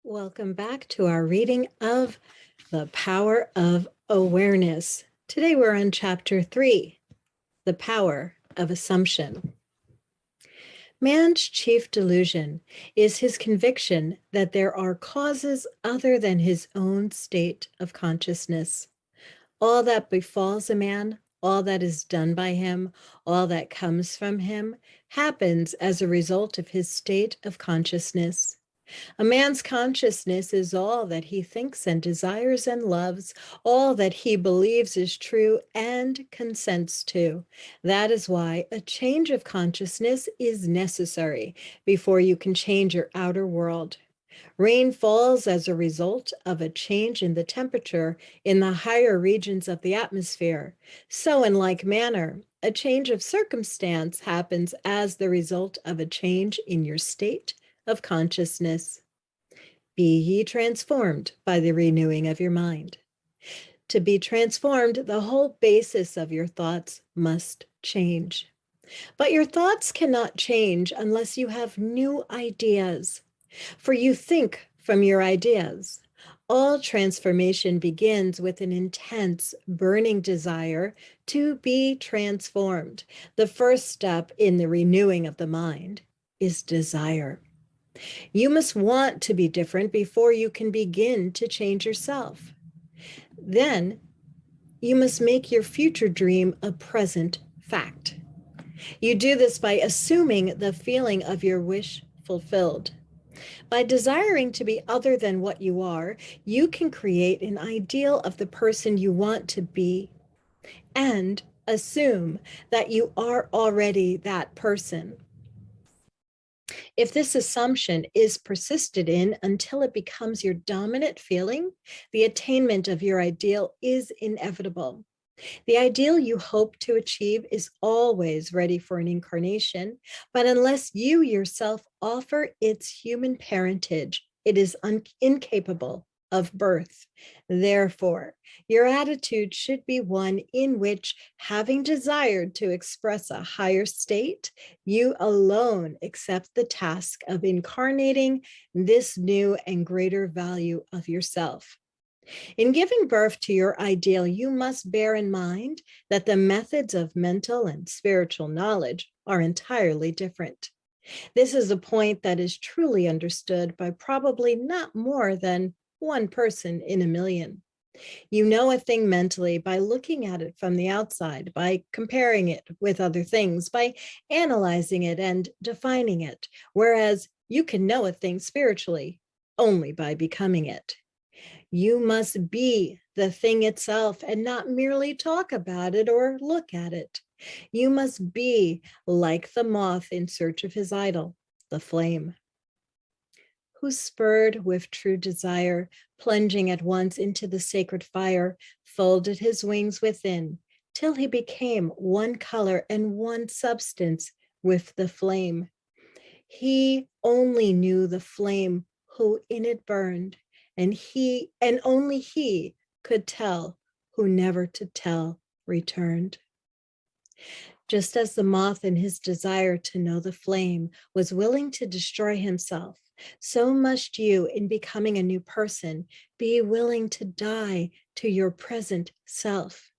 Welcome back to our reading of The Power of Awareness. Today we're on Chapter 3, The Power of Assumption. Man's chief delusion is his conviction that there are causes other than his own state of consciousness. All that befalls a man, all that is done by him, all that comes from him, happens as a result of his state of consciousness. A man's consciousness is all that he thinks and desires and loves, all that he believes is true and consents to. That is why a change of consciousness is necessary before you can change your outer world. Rain falls as a result of a change in the temperature in the higher regions of the atmosphere. So, in like manner, a change of circumstance happens as the result of a change in your state of consciousness. Be ye transformed by the renewing of your mind. To be transformed, the whole basis of your thoughts must change. But your thoughts cannot change unless you have new ideas, for you think from your ideas. All transformation begins with an intense, burning desire to be transformed. The first step in the renewing of the mind is desire. You must want to be different before you can begin to change yourself. Then you must make your future dream a present fact. You do this by assuming the feeling of your wish fulfilled. By desiring to be other than what you are, you can create an ideal of the person you want to be and assume that you are already that person. If this assumption is persisted in until it becomes your dominant feeling, the attainment of your ideal is inevitable. The ideal you hope to achieve is always ready for an incarnation, but unless you yourself offer its human parentage, it is incapable of birth. Therefore, your attitude should be one in which, having desired to express a higher state, you alone accept the task of incarnating this new and greater value of yourself. In giving birth to your ideal, you must bear in mind that the methods of mental and spiritual knowledge are entirely different. This is a point that is truly understood by probably not more than one person in a million. You know a thing mentally by looking at it from the outside, by comparing it with other things, by analyzing it and defining it, whereas you can know a thing spiritually only by becoming it. You must be the thing itself and not merely talk about it or look at it. You must be like the moth in search of his idol, the flame, who, spurred with true desire, plunging at once into the sacred fire, folded his wings within, till he became one color and one substance with the flame. He only knew the flame who in it burned, and only he could tell who never to tell returned. Just as the moth in his desire to know the flame was willing to destroy himself, so must you, in becoming a new person, be willing to die to your present self.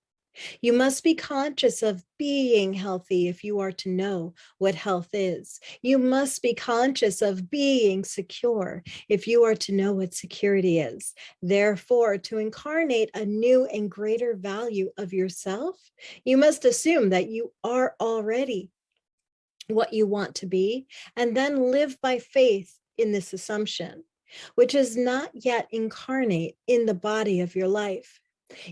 You must be conscious of being healthy if you are to know what health is. You must be conscious of being secure if you are to know what security is. Therefore, to incarnate a new and greater value of yourself, you must assume that you are already what you want to be, and then live by faith in this assumption, which is not yet incarnate in the body of your life,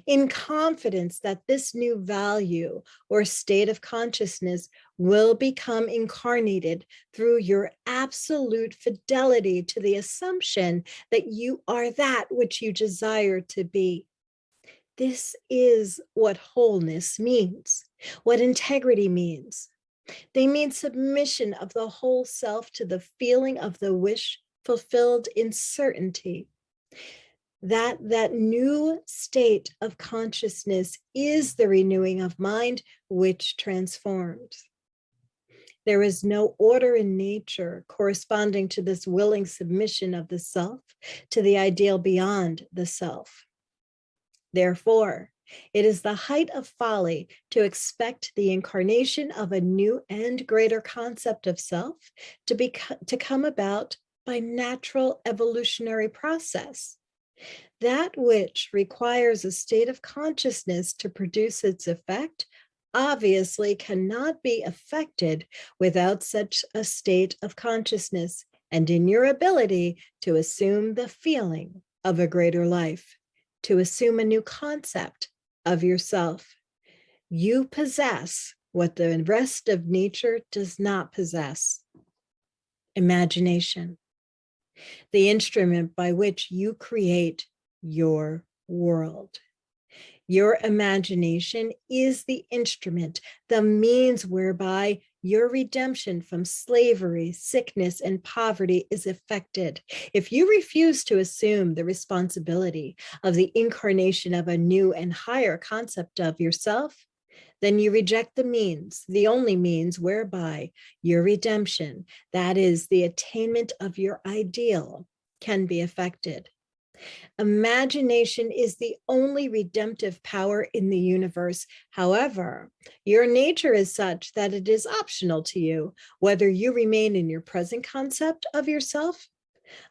in confidence that this new value or state of consciousness will become incarnated through your absolute fidelity to the assumption that you are that which you desire to be. This is what wholeness means, what integrity means. They mean submission of the whole self to the feeling of the wish fulfilled in certainty. That new state of consciousness is the renewing of mind which transforms. There is no order in nature corresponding to this willing submission of the self to the ideal beyond the self. Therefore, it is the height of folly to expect the incarnation of a new and greater concept of self to come about by natural evolutionary process. That which requires a state of consciousness to produce its effect obviously cannot be affected without such a state of consciousness and in your ability to assume the feeling of a greater life, to assume a new concept of yourself. You possess what the rest of nature does not possess: imagination, the instrument by which you create your world. Your imagination is the instrument, the means whereby your redemption from slavery, sickness, and poverty is effected. If you refuse to assume the responsibility of the incarnation of a new and higher concept of yourself, then you reject the means, the only means whereby your redemption, that is, the attainment of your ideal, can be effected. Imagination is the only redemptive power in the universe. However, your nature is such that it is optional to you whether you remain in your present concept of yourself,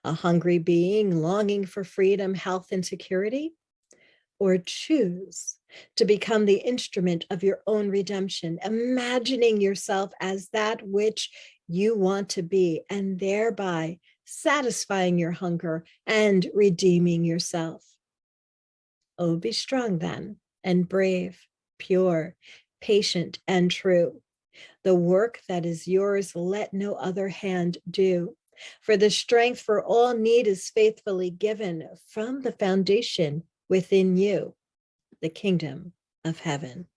a hungry being longing for freedom, health, and security, or choose to become the instrument of your own redemption, imagining yourself as that which you want to be, and thereby satisfying your hunger and redeeming yourself. Oh, be strong then, and brave, pure, patient, and true. The work that is yours, let no other hand do. For the strength for all need is faithfully given from the foundation within you, the kingdom of heaven.